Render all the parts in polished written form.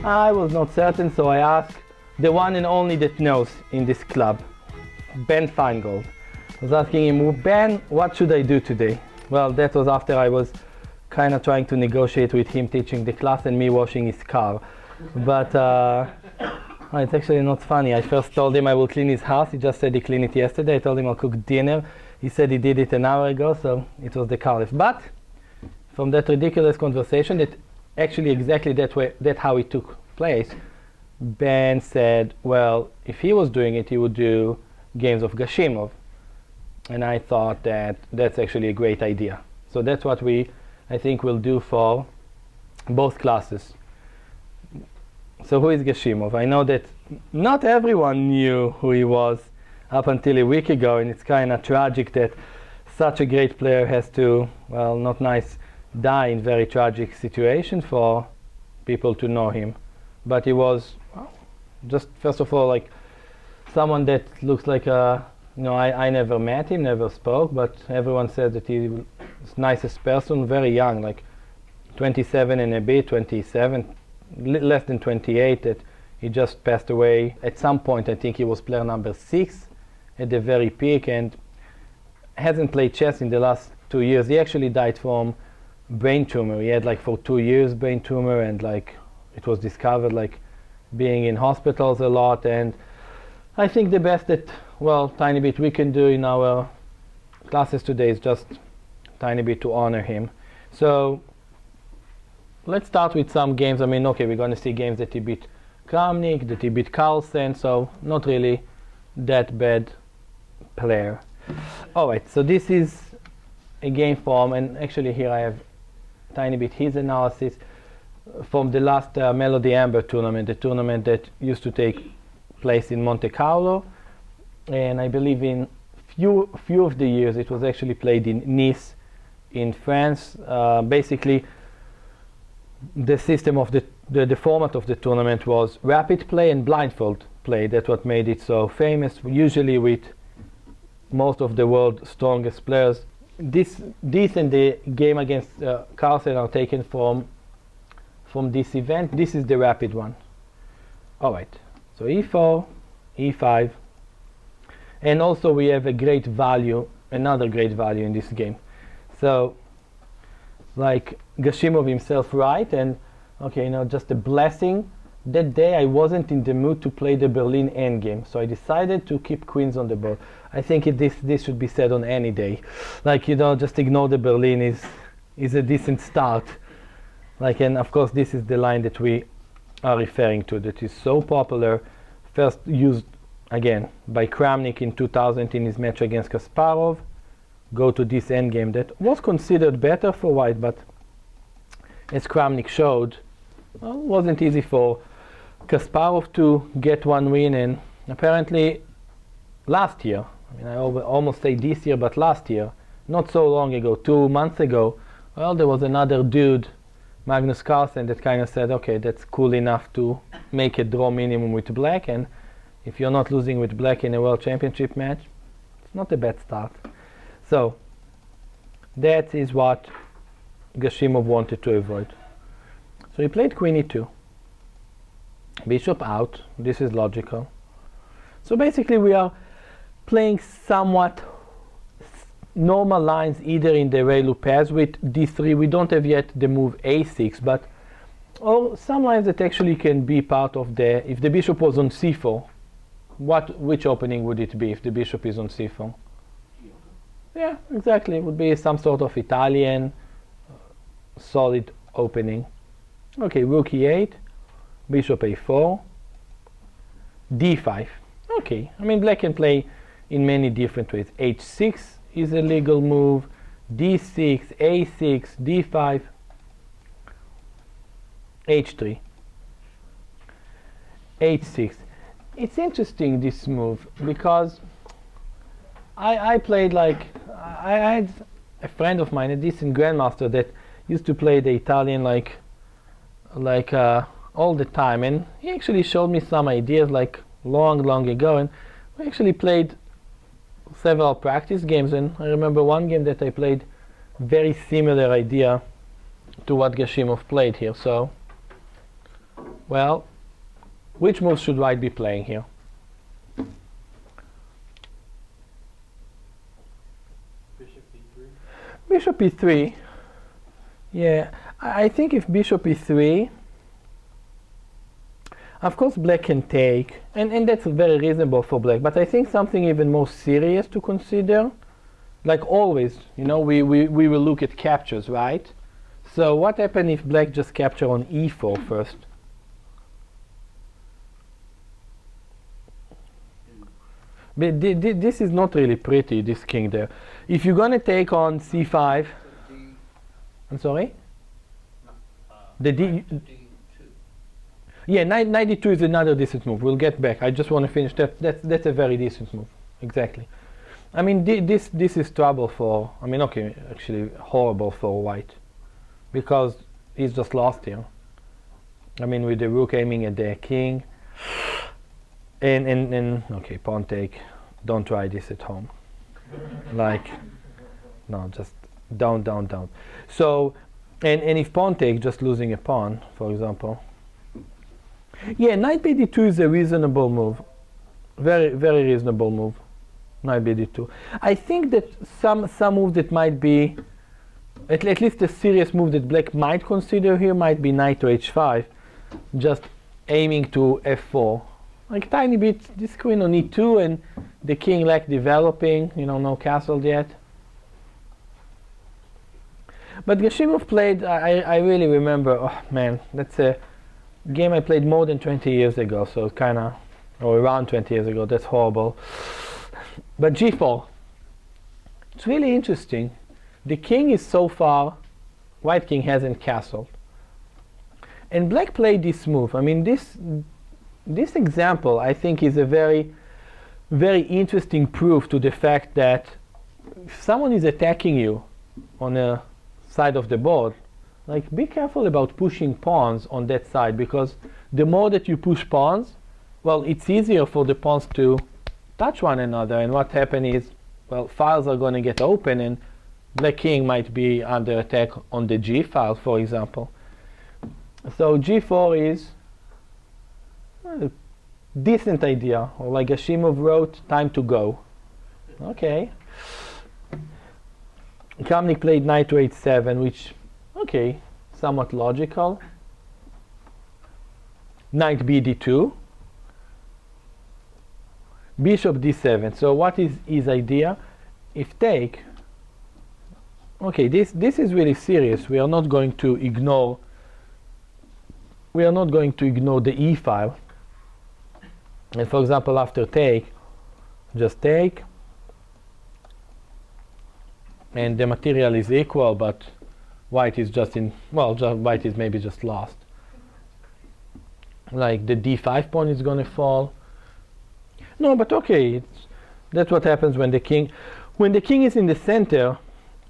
I was not certain, so I asked the one and only that knows in this club, Ben Feingold. I was asking him, Ben, what should I do today? Well, that was after I was kind of trying to negotiate with him teaching the class and me washing his car. But it's actually not funny. I first told him I will clean his house. He just said he cleaned it yesterday. I told him I'll cook dinner. He said he did it an hour ago, so it was the car lift. But from that ridiculous conversation, that actually exactly that how it took place, Ben said, well, if he was doing it, he would do games of Gashimov. And I thought that that's actually a great idea. So that's what I think we'll do for both classes. So who is Gashimov? I know that not everyone knew who he was up until a week ago, and it's kind of tragic that such a great player has to, well, not nice, die in very tragic situation for people to know him. But he was, well, just first of all, like someone that looks like a, I never met him, never spoke, but everyone said that he was the nicest person, very young, like 27 and a bit, 27, less than 28, that he just passed away. At some point, I think he was player number 6 at the very peak, and hasn't played chess in the last 2 years. He actually died from brain tumor. He had like for 2 years brain tumor, and like it was discovered like being in hospitals a lot. And I think the best that, well, tiny bit we can do in our classes today is just tiny bit to honor him. So let's start with some games. I mean, okay, we're going to see games that he beat Kramnik, that he beat Carlsen, so not really that bad player. Alright, so this is a game form, and actually here I have tiny bit his analysis from the last Melody Amber tournament, the tournament that used to take place in Monte Carlo, and I believe in few of the years it was actually played in Nice in France. Basically the system of the format of the tournament was rapid play and blindfold play. That's what made it so famous, usually with most of the world's strongest players. This and the game against Carlsen are taken from this event. This is the rapid one. Alright, so e4, e5, and also we have a great value, another great value in this game. So like Gashimov himself right, and okay, just a blessing. That day I wasn't in the mood to play the Berlin endgame, so I decided to keep queens on the board. I think this should be said on any day. Like, just ignore the Berlin is a decent start. Like, and of course this is the line that we are referring to, that is so popular, first used again by Kramnik in 2000 in his match against Kasparov. Go to this endgame that was considered better for white, but as Kramnik showed, well, it wasn't easy for Kasparov to get one win. And apparently last year, I mean, I almost say this year, but last year, not so long ago, 2 months ago, well, there was another dude, Magnus Carlsen, that kind of said, okay, that's cool enough to make a draw minimum with black, and if you're not losing with black in a world championship match, it's not a bad start. So that is what Gashimov wanted to avoid. So he played queen e2, bishop out. This is logical. So basically we are playing somewhat normal lines either in the Relu pass with d3. We don't have yet the move a6, but or some lines that actually can be part of the, if the bishop was on c4, which opening would it be if the bishop is on c4? Yeah, exactly. It would be some sort of Italian solid opening. Okay, rook e8, bishop a4, d5. Okay, I mean black can play in many different ways. h6 is a legal move, d6, a6, d5, h3, h6. It's interesting, this move, because I played like, I had a friend of mine, a decent grandmaster, that used to play the Italian like all the time, and he actually showed me some ideas like long ago, and we actually played several practice games, and I remember one game that I played very similar idea to what Gashimov played here. So Well, which move should white be playing here? Bishop e3. Bishop e3. Yeah, I think if bishop e3, of course black can take, and that's very reasonable for black, but I think something even more serious to consider, like always, you know, we will look at captures, right? So what happens if black just capture on e4 first? But this is not really pretty, this king there. If you're gonna take on c5, I'm sorry? The d. Yeah, knight d2 is another decent move. We'll get back. I just want to finish that. That's a very decent move. Exactly. I mean, this is trouble for. I mean, okay, actually horrible for white, because he's just lost here. I mean, with the rook aiming at the king, and okay, pawn take. Don't try this at home. Like, no, just down. So, and if pawn take, just losing a pawn, for example. Yeah, knight bd2 is a reasonable move. Very reasonable move. Knight bd2. I think that some move that might be, at least a serious move that black might consider here might be knight to h5, just aiming to f4. Like tiny bit, this queen on e2 and the king like developing, you know, no castle yet. But Gashimov played, I really remember, oh man, that's a game I played more than 20 years ago, so kind of, or around 20 years ago, that's horrible. But g4, it's really interesting. The king is so far, white king hasn't castled. And black played this move. I mean, this example, I think, is a very interesting proof to the fact that if someone is attacking you on a side of the board, like, be careful about pushing pawns on that side, because the more that you push pawns, well, it's easier for the pawns to touch one another, and what happens is, well, files are going to get open, and black king might be under attack on the g file, for example. So g4 is a decent idea, or like Gashimov wrote, time to go. Okay. Kramnik played knight to h7, which, okay, somewhat logical. Knight bd2. Bishop d7. So what is his idea? If take, okay, this is really serious. We are not going to ignore the e file. And for example, after take, just take, and the material is equal, but white is just in, well, white is maybe just lost. Like the d5 pawn is going to fall. No, but okay, that's what happens when the king is in the center.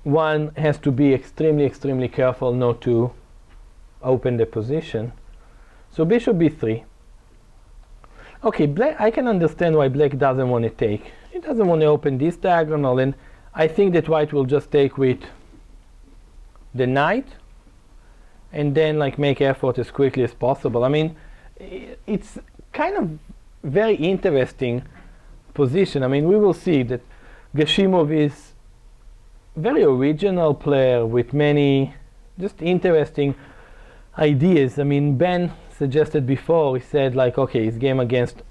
One has to be extremely careful not to open the position. So bishop b3. Okay, black, I can understand why black doesn't want to take. He doesn't want to open this diagonal, and I think that white will just take with the knight and then like make effort as quickly as possible. I mean, it's kind of very interesting position. I mean, we will see that Gashimov is very original player with many just interesting ideas. I mean, Ben suggested before, he said like, okay, his game against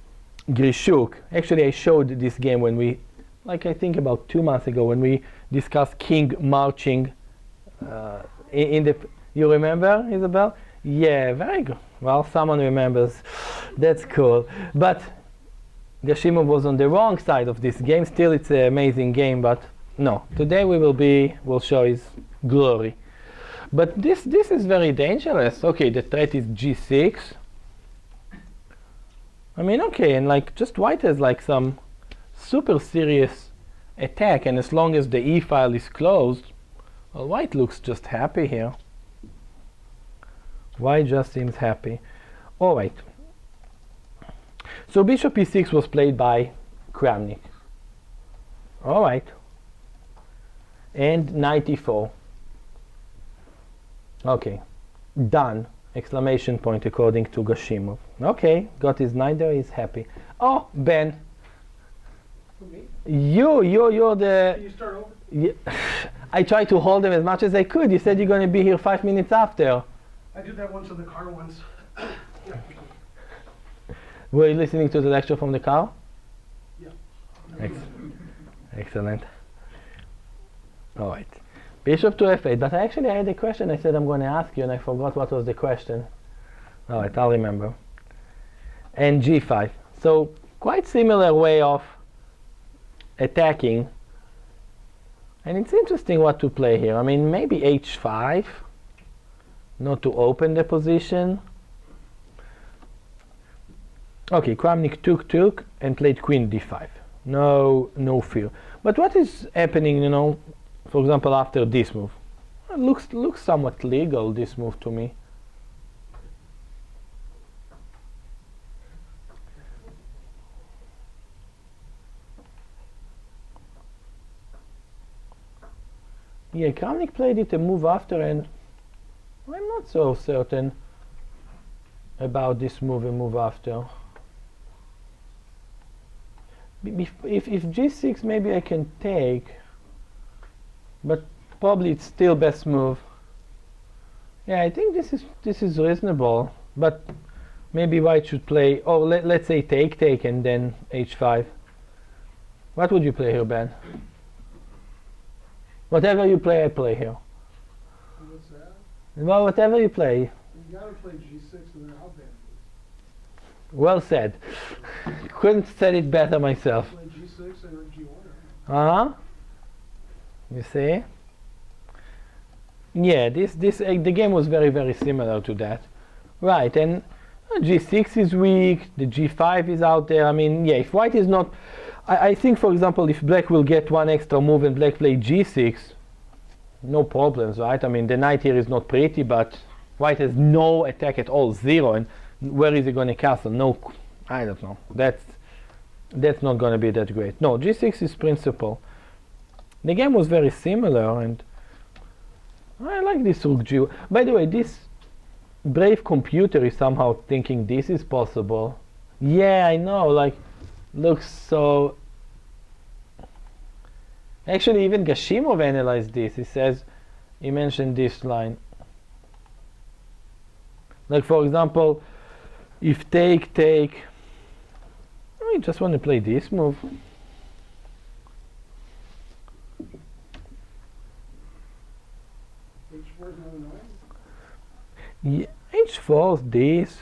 Grishuk. Actually, I showed this game when we, like I think about 2 months ago, when we discussed king marching in the, you remember, Isabel? Yeah, very good. Well, someone remembers. That's cool. But Gashimov was on the wrong side of this game. Still, it's an amazing game, but no. Today we'll show his glory. But this is very dangerous. Okay, the threat is g6. I mean, okay, and like just white has like some super serious attack, and as long as the e file is closed, well, white looks just happy here. White just seems happy. All right. So bishop e6 was played by Kramnik. All right. And knight e4. Okay, done. Exclamation point according to Gashimov. Okay, got his knight there, he's happy. Oh, Ben. Who, me? You're the... Can you start over? I tried to hold him as much as I could. You said you're going to be here 5 minutes after. I did that once in the car once. Yeah. Were you listening to the lecture from the car? Yeah. Excellent. All right. Bishop to f8. But I had a question I said I'm going to ask you, and I forgot what was the question. All right, I'll remember. And g5. So quite similar way of attacking. And it's interesting what to play here. I mean, maybe h5, not to open the position. Okay, Kramnik took and played queen d5. No fear. But what is happening, you know, for example, after this move? It looks somewhat legal, this move to me. Yeah, Kramnik played it a move after, and I'm not so certain about this move a move after. If g6, maybe I can take, but probably it's still best move. Yeah, I think this is reasonable, but maybe white should play. Oh, let's say take, and then h5. What would you play here, Ben? Whatever you play, I play here. What's that? Well, whatever you play. You gotta play g6 and then I'll ban you. Well said. Couldn't said it better myself. Play g6 and g1. Uh-huh. You see? Yeah, the game was very similar to that. Right, and g6 is weak, the g5 is out there. I mean, yeah, if white is not... I think, for example, if black will get one extra move and black play g6, no problems, right? I mean, the knight here is not pretty, but white has no attack at all, 0, and where is he going to castle? No, I don't know. That's not going to be that great. No, g6 is principle. The game was very similar, and I like this rook g. By the way, this brave computer is somehow thinking this is possible. Yeah, I know, like, looks so... Actually, even Gashimov analyzed this. He mentioned this line. Like, for example, if take, I just want to play this move. h4 is not annoying. Yeah, h4 is this.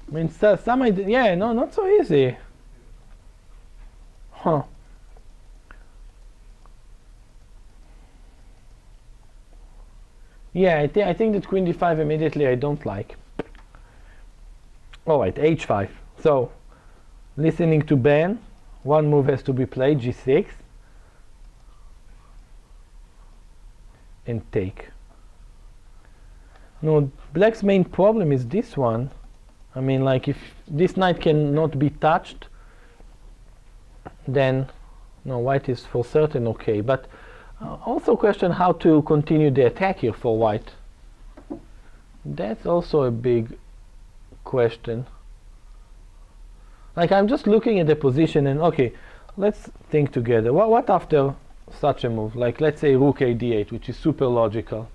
I mean, some idea, yeah, no, not so easy. Huh. Yeah, I think that queen d5 immediately I don't like. Alright, h5. So, listening to Ben, one move has to be played, g6. And take. No, black's main problem is this one. I mean, like, if this knight cannot be touched, then no, white is for certain okay. But also question how to continue the attack here for white. That's also a big question. Like, I'm just looking at the position and okay, let's think together. What after such a move? Like, let's say rook a d8, which is super logical.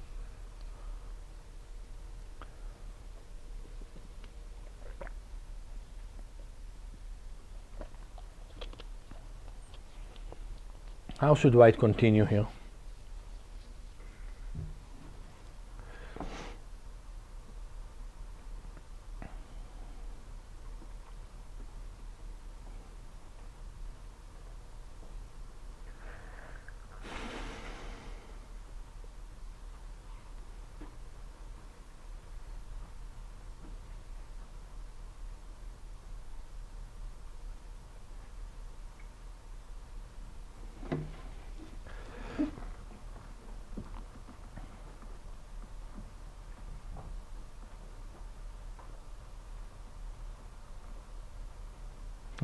How should white continue here?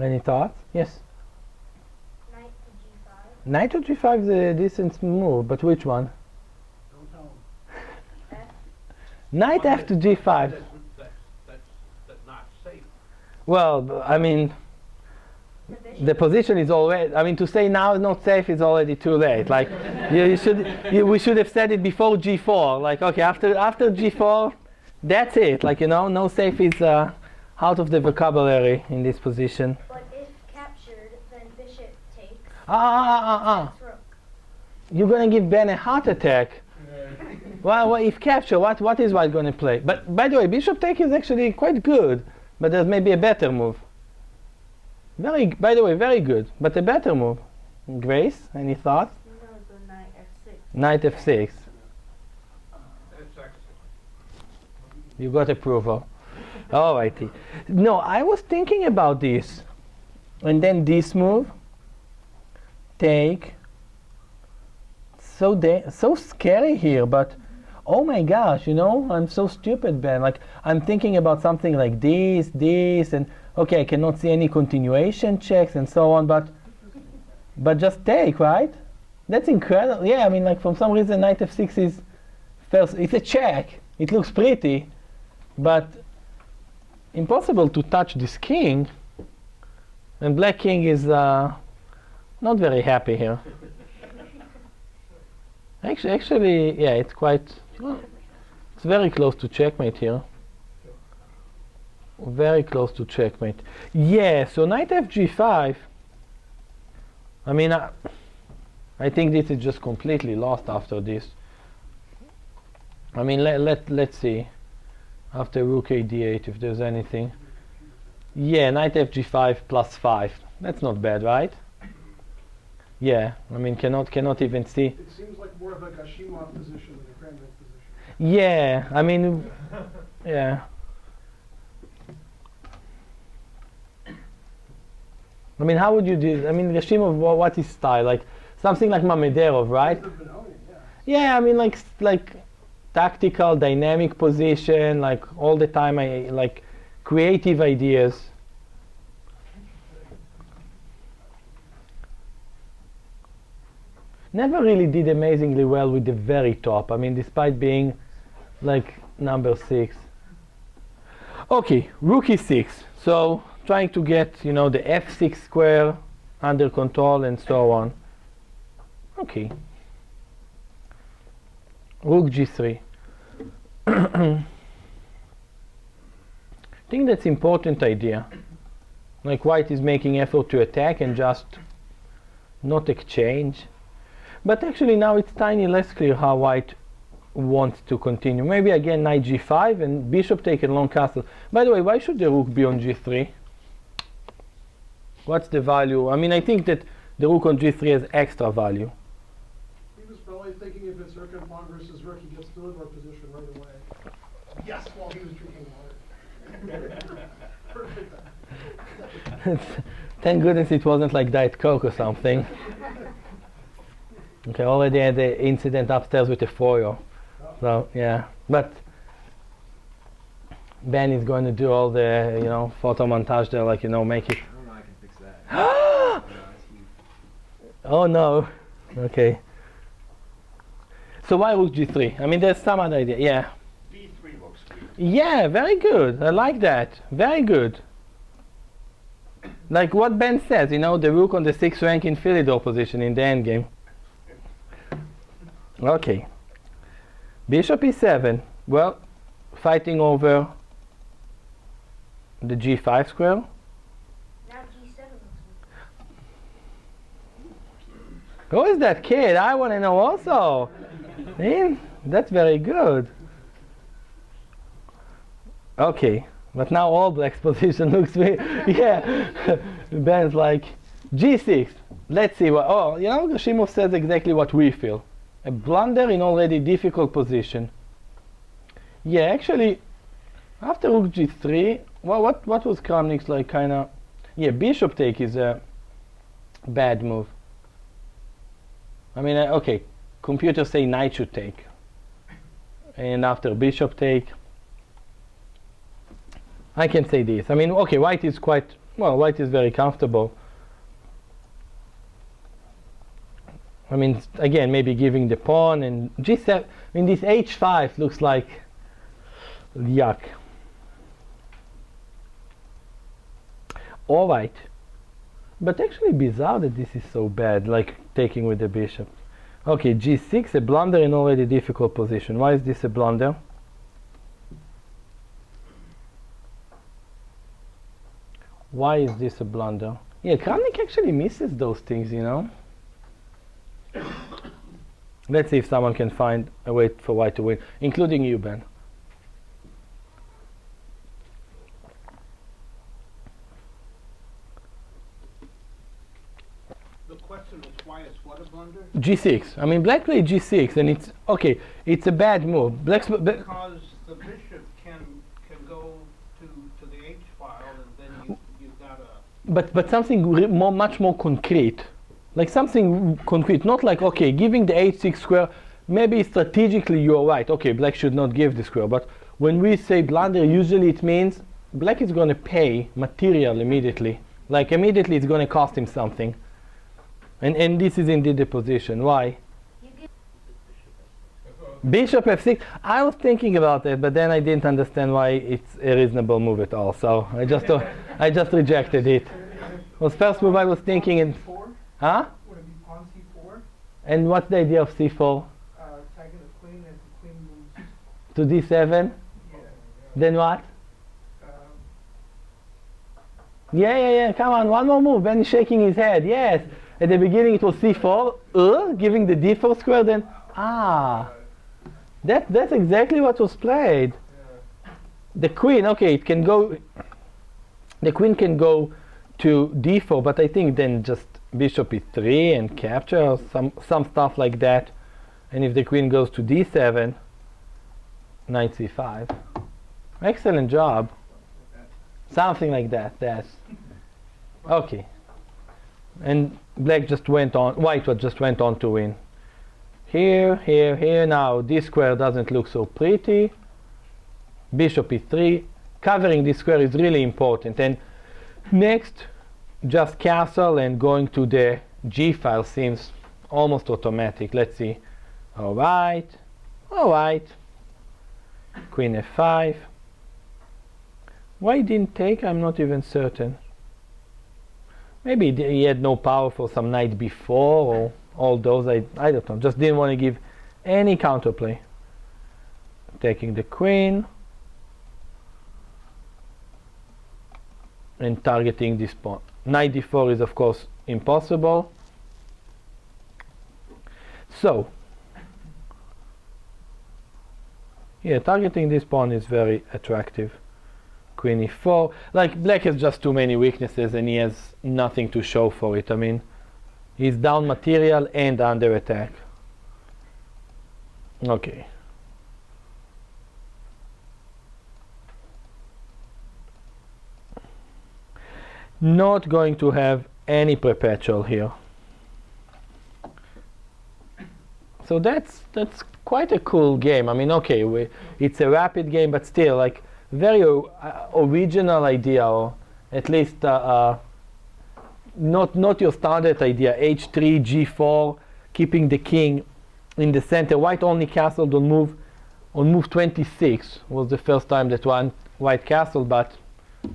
Any thoughts? Yes. Knight to g5. Knight to g5 is a decent move, but which one? Don't tell him. Knight One f to that- g5. That's not safe. Well, I mean, the position is already, I mean, to say now not safe is already too late. Like, we should have said it before g4. Like, okay, after g4, that's it. Like, no safe is out of the vocabulary in this position. But if captured, then bishop takes. Takes Rook. You're gonna give Ben a heart attack. Well, if capture, what is white gonna play? But by the way, bishop take is actually quite good, but there's maybe a better move. By the way, very good, but a better move. Grace, any thoughts? No, the knight f6. Knight f6. That's excellent. You got approval. Alrighty. No, I was thinking about this, and then this move. Take. So scary here, but oh my gosh, I'm so stupid, Ben. Like, I'm thinking about something like this, and okay, I cannot see any continuation checks and so on, but just take, right? That's incredible. Yeah, I mean, like, for some reason, knight f6 is first. It's a check. It looks pretty, but impossible to touch this king, and black king is not very happy here. Actually, yeah, it's quite. It's very close to checkmate here. Very close to checkmate. Yeah, so knight fg5. I mean, I think this is just completely lost after this. I mean, let's see. After rook a d8, if there's anything. Yeah, knight fg5 plus 5. That's not bad, right? Yeah, I mean, cannot even see. It seems like more of a Gashimov position than a Kramnik position. Yeah, I mean, yeah. I mean, how would you do? I mean, Gashimov, what is style? Like something like Mamederov, right? Yeah, I mean, like tactical, dynamic position, like all the time. I like creative ideas. Never really did amazingly well with the very top. I mean, despite being like number 6. Okay, rook e6. So trying to get, the f6 square under control and so on. Okay. Rook g3. I think that's important idea. Like white is making effort to attack and just not exchange. But actually now it's tiny less clear how white wants to continue. Maybe again knight g5 and bishop take and long castle. By the way, why should the rook be on g3? What's the value? I mean, I think that the rook on g3 has extra value. He was probably thinking if it's rook and pawn versus rook, he gets Philidor position right away. Yes, while he was drinking water. Perfect. Thank goodness it wasn't like Diet Coke or something. Okay, already had the incident upstairs with the foil. So yeah, but Ben is going to do all the photo montage there, like make it. I don't know, I can fix that. Oh no. Okay. So why rook g3? I mean, there's some other idea. Yeah. B3 looks good. Yeah, very good. I like that. Very good. Like what Ben says, the rook on the 6th rank in Philidor position in the endgame. Okay. Bishop e7. Well, fighting over the g5 square. Now g7 looks good. Who is that kid? I want to know also. That's very good. Okay, but now all black's position looks yeah. Ben's like g6. Let's see what. Oh, Gashimov says exactly what we feel. A blunder in already difficult position. Yeah, actually, after rook g3, well, what was Kramnik's like kind of? Yeah, bishop take is a bad move. I mean, okay, computers say knight should take, and after bishop take, I can say this. I mean, okay, white is very comfortable. I mean, again, maybe giving the pawn and g7. I mean, this h5 looks like Yuck. Alright. But actually bizarre that this is so bad, like taking with the bishop. Okay, g6, a blunder in already difficult position. Why is this a blunder? Why is this a blunder? Yeah, Kramnik actually misses those things, you know? Let's see if someone can find a way for white to win, including you, Ben. The question is why is what a blunder? g6. I mean, black played g6, and it's okay. It's a bad move. Because the bishop can go to the H file, and then you've got a. But something much more concrete, like something concrete. Not like okay, giving the h6 square. Maybe strategically you're right. Okay, black should not give the square. But when we say blunder, usually it means black is going to pay material immediately. Like immediately, it's going to cost him something. And this is indeed the position. Why? Bishop f6. I was thinking about it, but then I didn't understand why it's a reasonable move at all. So I just rejected it. Was first move I was thinking, and C4? huh? Would it be pawn C4? And what's the idea of c4? Tagging the queen as the queen moves. To d7? Yeah. Then what? Um, Yeah. Come on, one more move. Ben is shaking his head. Yes. At the beginning it was c4, giving the d4 square. Then that's exactly what was played. The queen, okay, it can go. The queen can go to d4, but I think then just bishop e3 and capture or some stuff like that. And if the queen goes to d7, knight c5. Excellent job. Something like that. That's okay. And black just went on. White just went on to win. Here. Now this square doesn't look so pretty. Bishop e3. Covering this square is really important. And next, just castle and going to the g file seems almost automatic. Let's see. All right. Queen f5. Why he didn't take? I'm not even certain. Maybe he had no power for some knight before or all those. I don't know. Just didn't want to give any counterplay. Taking the queen and targeting this pawn. Knight d4 is of course impossible. So yeah, targeting this pawn is very attractive. Queen e4. Like black has just too many weaknesses and he has nothing to show for it. I mean, he's down material and under attack. Okay. Not going to have any perpetual here. So that's quite a cool game. I mean, okay, it's a rapid game, but still, like, very original idea, or at least not your standard idea. h3, g4, keeping the king in the center. White only castled on move 26. Was the first time that one white castled, but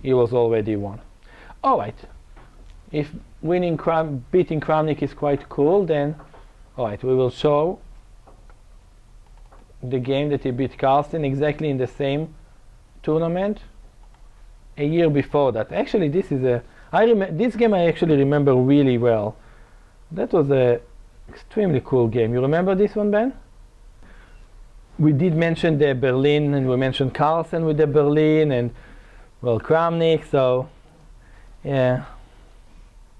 he was already won. All right. If beating Kramnik is quite cool, then all right, we will show the game that he beat Carlsen exactly in the same tournament a year before that. Actually, this is this game I actually remember really well. That was a extremely cool game. You remember this one, Ben? We did mention the Berlin, and we mentioned Carlsen with the Berlin, and well, Kramnik. So yeah,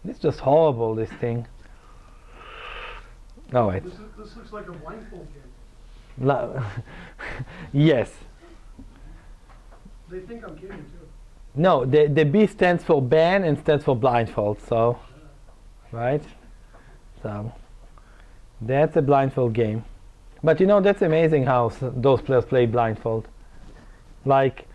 it's just horrible, this thing. All right. This looks like a blindfold game. Yes. They think I'm kidding too. No, the B stands for ban and stands for blindfold. So, right? So, that's a blindfold game. But you know, that's amazing how those players play blindfold. Like,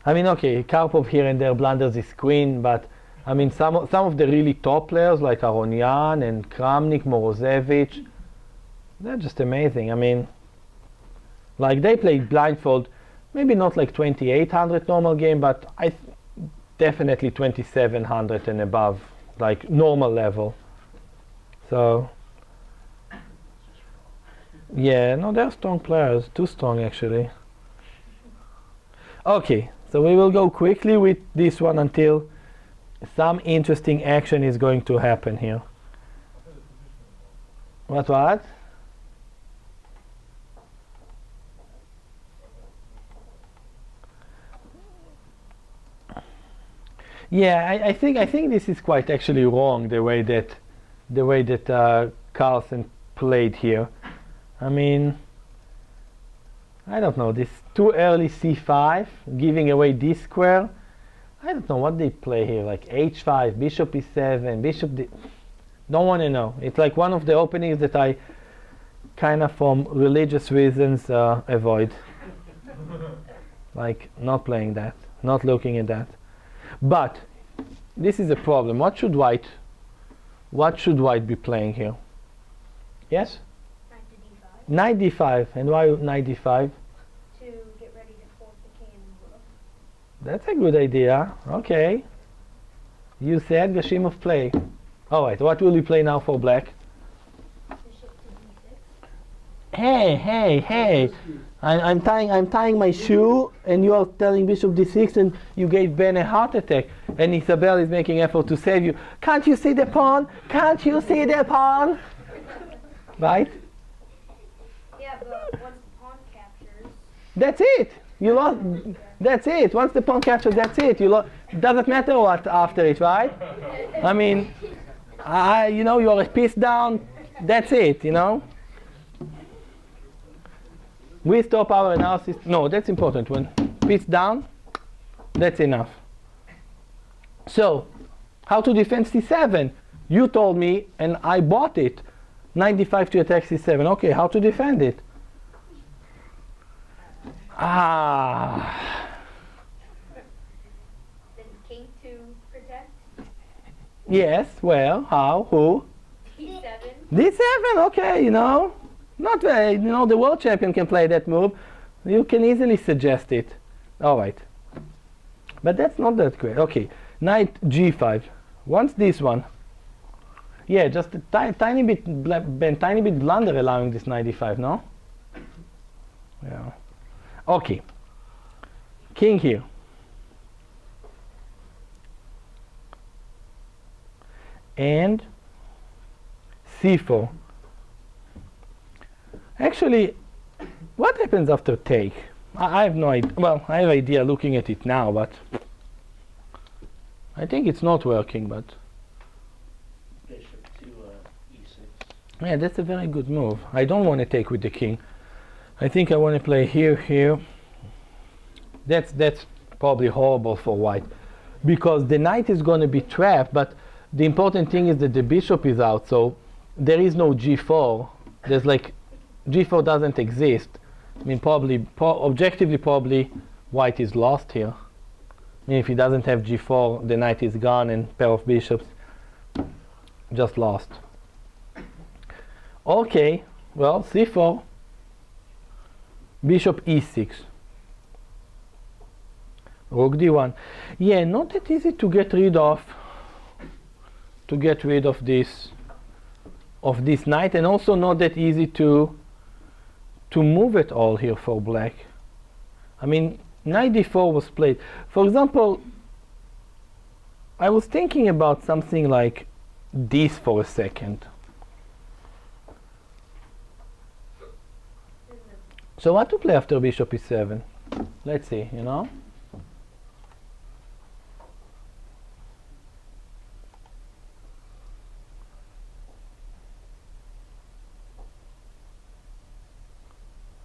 I mean, okay, Karpov here and there blunders his queen, but I mean, some of the really top players like Aronian and Kramnik, Morozevich, they're just amazing. I mean, like they played blindfold maybe not like 2800 normal game, but definitely 2700 and above, like normal level. So yeah, no, they're strong players, too strong actually. Okay, so we will go quickly with this one until some interesting action is going to happen here. What? Yeah, I think this is quite actually wrong, the way that Carlsen played here. I mean, I don't know, this too early c5, giving away this square. I don't know what they play here, like h5, bishop e7, bishop d. Don't want to know. It's like one of the openings that I kind of, from religious reasons, avoid. Like not playing that, not looking at that. But this is a problem. What should white be playing here? Yes? Knight to d5. Knight d5. And why knight d5? To get ready to force the king and rook. That's a good idea. Okay. You said Gashimov play. Alright, what will you play now for black? Bishop to d6. Hey. I'm tying my shoe and you are telling bishop d6 and you gave Ben a heart attack and Isabel is making effort to save you. Can't you see the pawn? Can't you see the pawn? Right? Yeah, but once the pawn captures, That's it. You lost. That's it. Once the pawn captures, that's it. You lost. Doesn't matter what after it, right? I mean, you're a piece down. That's it. We stop our analysis. No, that's important. When piece down, that's enough. So, how to defend c7? You told me, and I bought it. Knight d5 to attack c7. Okay, how to defend it? then king to protect. Yes, well, how? Who? d7. d7, okay, Not very, the world champion can play that move. You can easily suggest it. Alright. But that's not that great. Okay, knight g5. Once this one. Yeah, just a tiny bit blunder allowing this knight d5, no? Yeah. Okay. King here. And c4. Actually, what happens after take? I have no idea. Well, I have idea looking at it now, but I think it's not working, but Bishop to e6. yeah, that's a very good move. I don't want to take with the king. I think I want to play here. That's probably horrible for white, because the knight is going to be trapped, but the important thing is that the bishop is out, so there is no g4. There's like g4 doesn't exist. I mean, objectively, probably white is lost here. I mean, if he doesn't have g4, the knight is gone and pair of bishops just lost. Okay, well, c4, bishop e6, rook d1. Yeah, not that easy to get rid of this knight, and also not that easy to move it all here for black. I mean, knight d4 was played. For example, I was thinking about something like this for a second. So what to play after bishop e7? Let's see,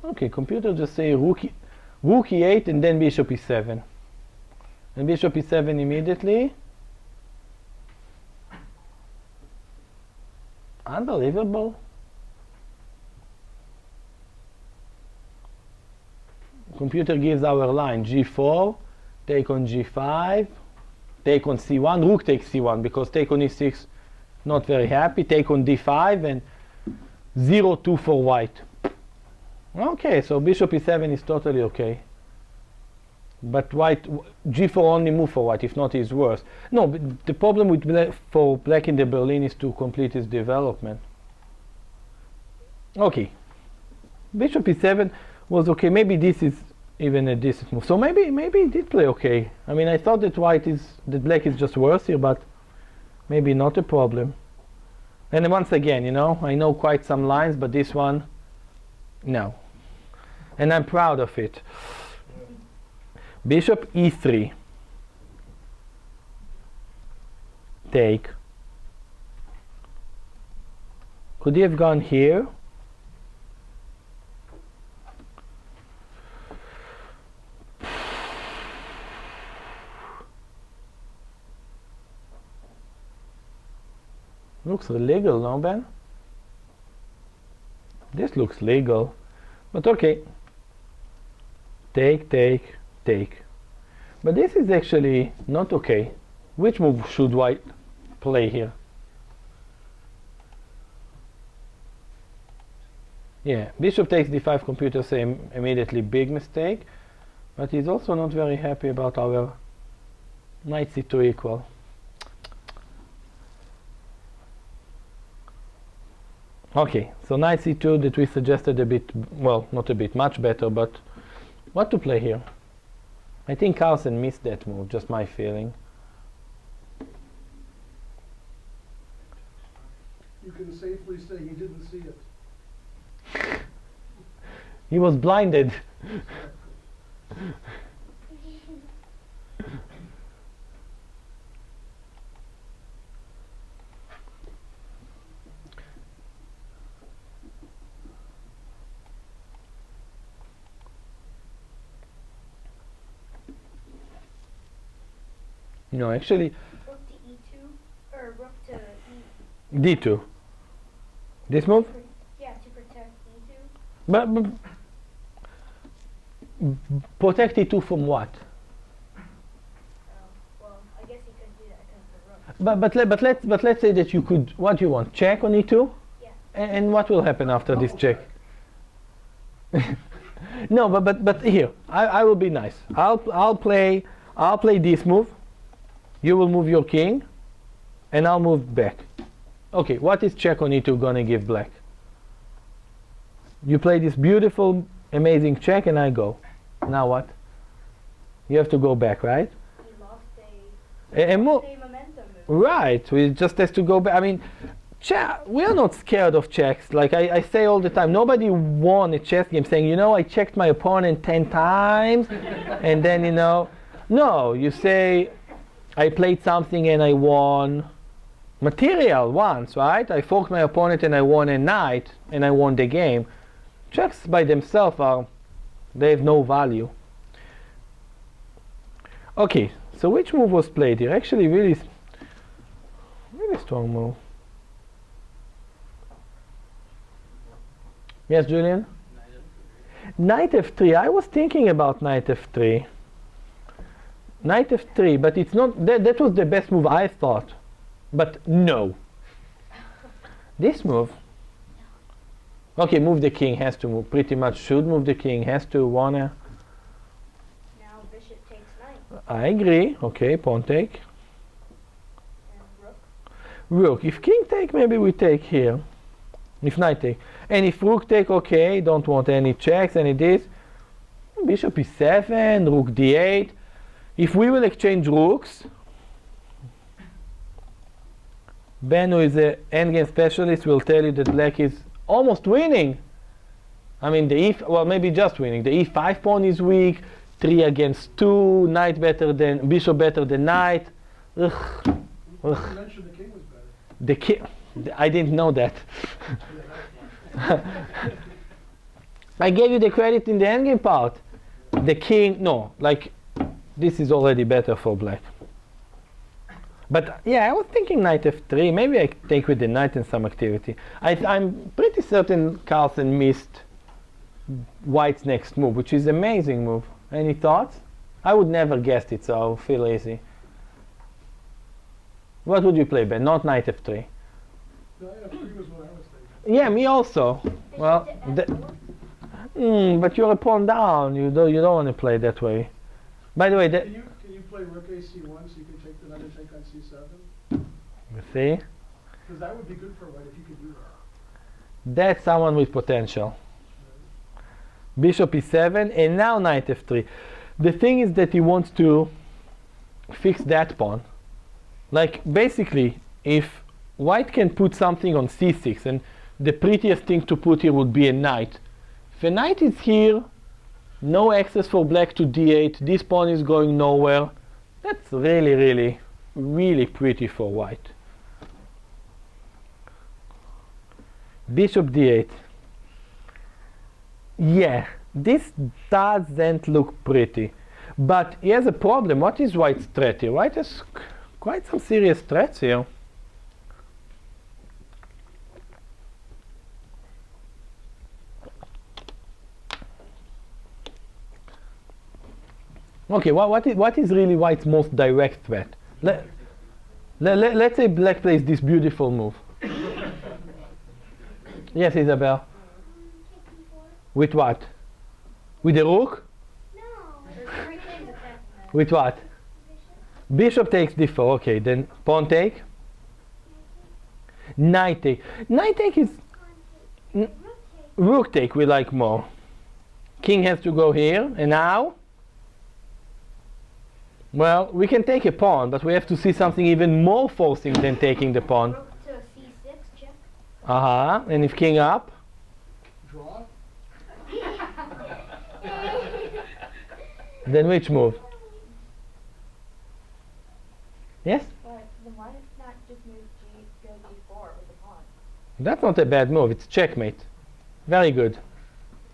Okay, computer just say rook e8 and then bishop e7. And bishop e7 immediately. Unbelievable. Computer gives our line g4, take on g5, take on c1, rook takes c1, because take on e6, not very happy, take on d5, and 0-2 for white. Okay, so bishop e7 is totally okay. But white, g4 only move for white, if not is worse. No, but the problem with for black in the Berlin is to complete his development. Okay, bishop e7 was okay. Maybe this is even a decent move. So maybe it did play okay. I mean, I thought that black is just worse here, but maybe not a problem. And then once again, you know, I know quite some lines, but this one, no. And I'm proud of it. Bishop e3. Take. Could he have gone here? Looks legal, no, Ben? This looks legal, but okay. Take, take, take. But this is actually not okay. Which move should white play here? Yeah, bishop takes d5, computer say immediately big mistake, but he's also not very happy about our knight c2 equal. Okay, so knight c2 that we suggested a bit, well, not a bit, much better, but what to play here? I think Carlsen missed that move, just my feeling. You can safely say he didn't see it. He was blinded. No, actually, Rook to e2, or rook to e. d2. This move? Yeah, to protect e2. But protect e2 from what? Well, I guess he could do that because the rook. But let's say that you could. What do you want? Check on e2? Yeah. And what will happen after this check? No, but here I will be nice. I'll play this move. You will move your king, and I'll move back. Okay, what is check on e2 gonna give black? You play this beautiful, amazing check, and I go. Now what? You have to go back, right? He lost A move. a momentum move. Right, we just has to go back. I mean, we are not scared of checks. Like I say all the time, nobody won a chess game saying, you know, I checked my opponent 10 times, and then, you know, no, you say, I played something and I won material once, right? I forked my opponent and I won a knight and I won the game. Checks by themselves they have no value. Okay, so which move was played here? Actually, really strong move. Yes, Julian? Knight f3. I was thinking about knight f3. Knight f3, but it's not. That was the best move I thought. But no. This move. Okay, move the king, has to move. Pretty much should move the king, has to, wanna. Now bishop takes knight. I agree. Okay, pawn take. And rook. Rook. If king take, maybe we take here. If knight take. And if rook take, okay, don't want any checks, any this. Bishop e7, rook d8. If we will exchange rooks, Ben, who is an endgame specialist, will tell you that black is almost winning. I mean, well, maybe just winning. The e5 pawn is weak, 3 against 2, bishop better than knight. Ugh. You mentioned the king was better. The king, I didn't know that. I gave you the credit in the endgame part. The king, no, like, this is already better for black. But yeah, I was thinking knight f3. Maybe I take with the knight and some activity. I'm pretty certain Carlsen missed white's next move, which is amazing move. Any thoughts? I would never guessed it, so feel easy. What would you play, Ben? Not knight f3. No, f3 was what I was thinking. Yeah, me also. Bishop Well, to f4. but you're a pawn down. You don't want to play that way. By the way, Can you play rook a c1 so you can take the knight and take on c7? you see, Because that would be good for white if you could do that. that's someone with potential. Bishop e7, and now knight f3. The thing is that he wants to fix that pawn. Like, basically, if white can put something on c6, and the prettiest thing to put here would be a knight. If a knight is here, no access for black to d8, this pawn is going nowhere. That's really, really, really pretty for white. Bishop d8. Yeah, this doesn't look pretty. But he has a problem. What is white's threat here? White has quite some serious threats here. Okay, what is really white's most direct threat? Let's say black plays this beautiful move. Yes, Isabel. With what? With the rook? No. There's three things at that moment. With what? Bishop takes d4. Okay, then pawn take. Knight take. Knight take is rook take. We like more. King has to go here, and now. Well, we can take a pawn, but we have to see something even more forcing than taking the pawn. Rook to c6, check. And if king up, Draw? then which move? Yes? But then why not just move go d4 with the pawn? That's not a bad move. It's checkmate. Very good.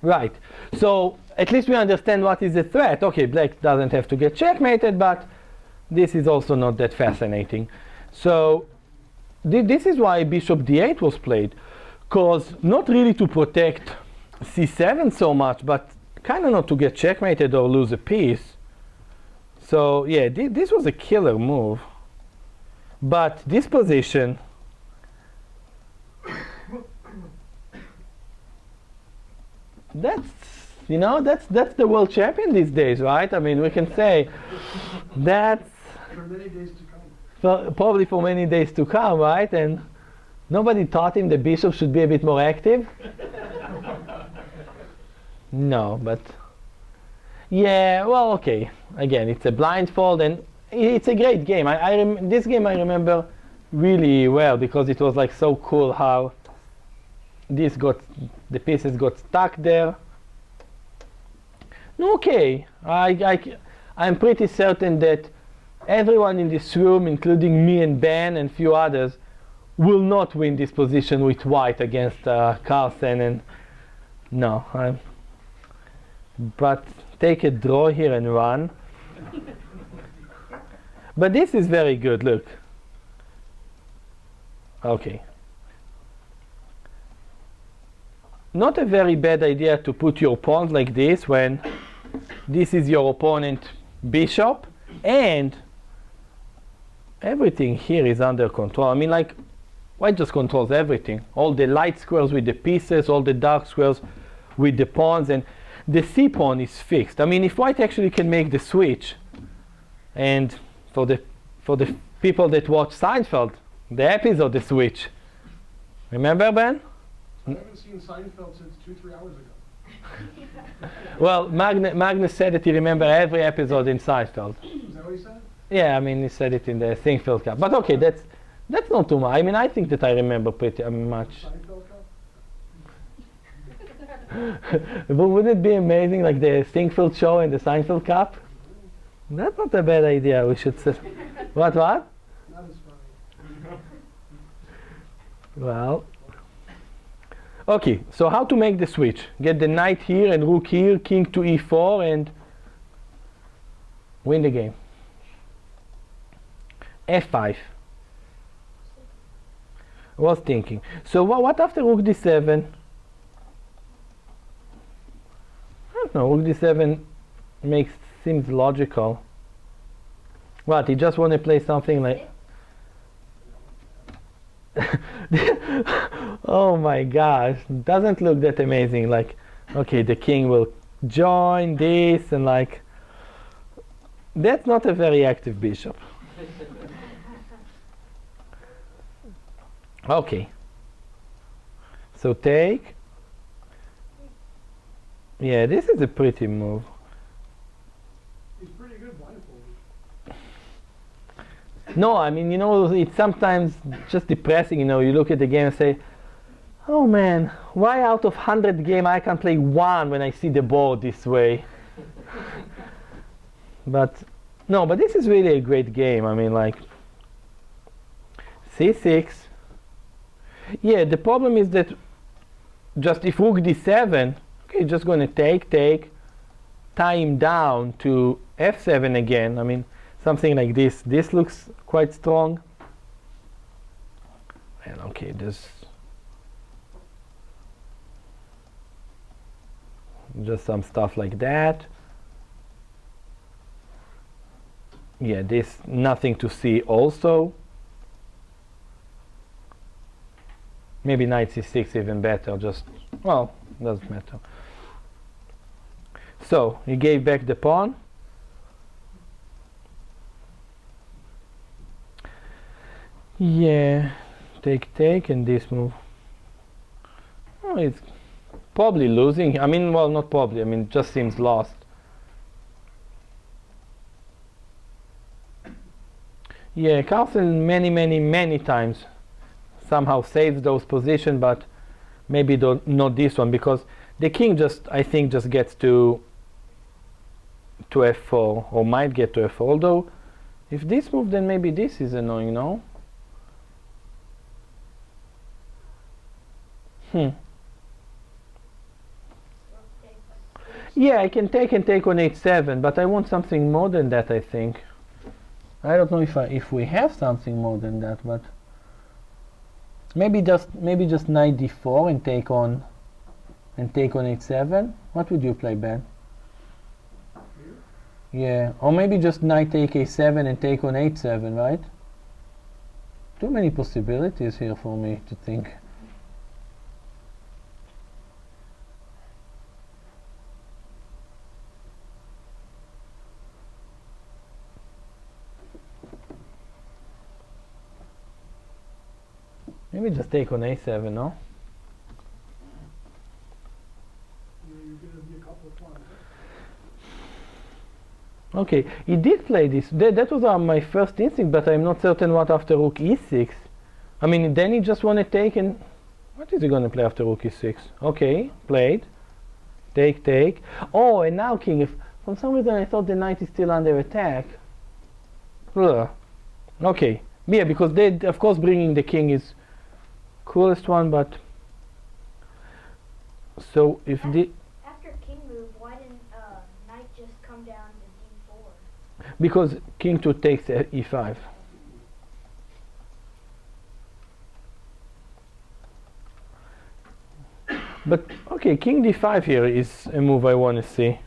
Right. So at least we understand what is the threat. Okay, black doesn't have to get checkmated, but this is also not that fascinating. So this is why bishop d8 was played, because not really to protect c7 so much, but kind of not to get checkmated or lose a piece. So yeah, this was a killer move. But this position, that's the world champion these days, right? I mean, we can say that's For many days to come. probably for many days to come, right? And nobody taught him the bishop should be a bit more active. No, but yeah, well, okay. Again, it's a blindfold, and it's a great game. This game I remember really well because it was like so cool how the pieces got stuck there. Okay, I'm pretty certain that everyone in this room, including me and Ben and few others, will not win this position with white against Carlsen. And no, but take a draw here and run. But this is very good. Look. Okay. Not a very bad idea to put your pawns like this when this is your opponent bishop and everything here is under control. I mean, like, white just controls everything. All the light squares with the pieces, all the dark squares with the pawns, and the c pawn is fixed. I mean, if white actually can make the switch, and for the people that watch Seinfeld, the episode The Switch. Remember, Ben? I haven't seen Seinfeld since 2-3 hours ago. Well, Magnus said that he remembered every episode in Seinfeld. Is that what he said? Yeah, I mean, he said it in the Seinfeld Cup. But okay, that's not too much. I mean, I think that I remember pretty much. Seinfeld Cup? But wouldn't it be amazing, like the Seinfeld show and the Seinfeld Cup? That's not a bad idea. We should say. What? Not as funny. Well. Okay, so how to make the switch? Get the knight here and rook here, king to e4, and win the game. f5. I was thinking. So what after rook d7? I don't know. Rook d7 seems logical. What? He just want to play something like. Oh my gosh, doesn't look that amazing. Like, okay, the king will join this, and like, That's not a very active bishop. Okay. So take. Yeah, this is a pretty move. He's pretty good blindfolded. No, I mean, you know, it's sometimes just depressing, you know, you look at the game and say, oh man, why out of 100 game I can play one when I see the board this way? But, no, but this is really a great game. I mean, like, c6. Yeah, the problem is that just if rook d7, okay, just going to take, tie him down to f7 again. I mean, something like this. This looks quite strong. And okay, this just some stuff like that. Yeah, this nothing to see also. Maybe knight c6 even better, just, well, doesn't matter. So, he gave back the pawn. Yeah, take, and this move. Oh, it's probably losing. I mean, well, not probably, I mean, it just seems lost. Yeah, Carlsen many times somehow saves those positions, but maybe not this one, because the king just, I think, just gets to f4, or might get to f4, although if this move, then maybe this is annoying, no? Yeah, I can take on h7, but I want something more than that, I think. I don't know if we have something more than that, but maybe just knight d4 and take on h7. What would you play, Ben? Yeah, or maybe just knight take a7 and take on h7, right? Too many possibilities here for me to think. Maybe just take on a7, no? You're going to be a couple of pawns. Okay, he did play this. That was my first instinct, but I'm not certain what after rook e6. I mean, then he just want to take, and what is he going to play after rook e6? Okay, played. Take. Oh, and now king. If for some reason I thought the knight is still under attack. Ugh. Okay, yeah, because they, of course, bringing the king is coolest one, but so if the After king move, why didn't knight just come down to d4? because king 2 takes e5. But okay, king d5 here is a move I want to see.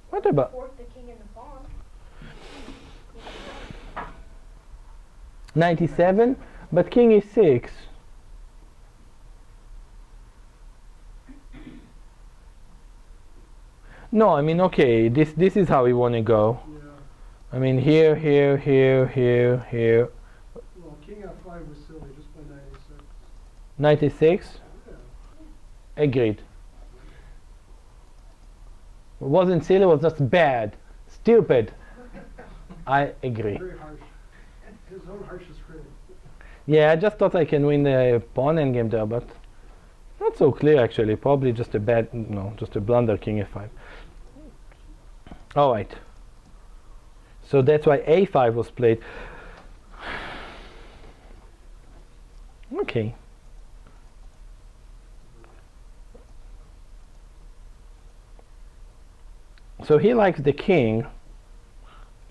What about Fork the king in the pawn. 97? But king e6. No, I mean, okay, this is how we want to go. Yeah. I mean, here. Well, king f5 was silly, just play knight a6. 96? Yeah. Agreed. It wasn't silly, it was just bad. Stupid. I agree. Very harsh. His own harshest critic. Yeah, I just thought I can win the pawn endgame there, but not so clear actually. Probably just a bad, no, just a blunder king f5. Alright. So that's why a5 was played. Okay. So he likes the king.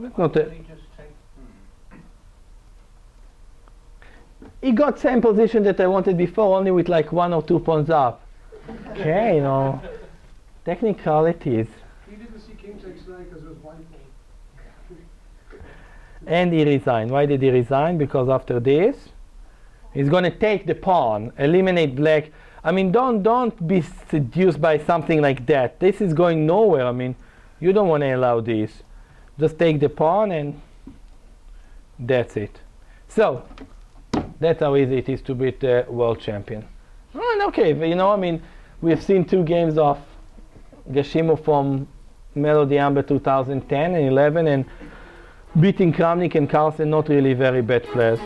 That's not a, He just take. he got same position that I wanted before, only with like 1 or 2 pawns up. Okay, you know, technicalities. He didn't see king takes knight because it was blindfold. And he resigned. Why did he resign? Because after this, he's going to take the pawn, eliminate black. I mean, don't be seduced by something like that. This is going nowhere. I mean, You don't want to allow this. Just take the pawn and that's it. So that's how easy it is to beat the world champion. And okay, you know, I mean, we've seen 2 games of Gashimov from Melody Amber 2010 and 11, and beating Kramnik and Carlsen, not really very bad players.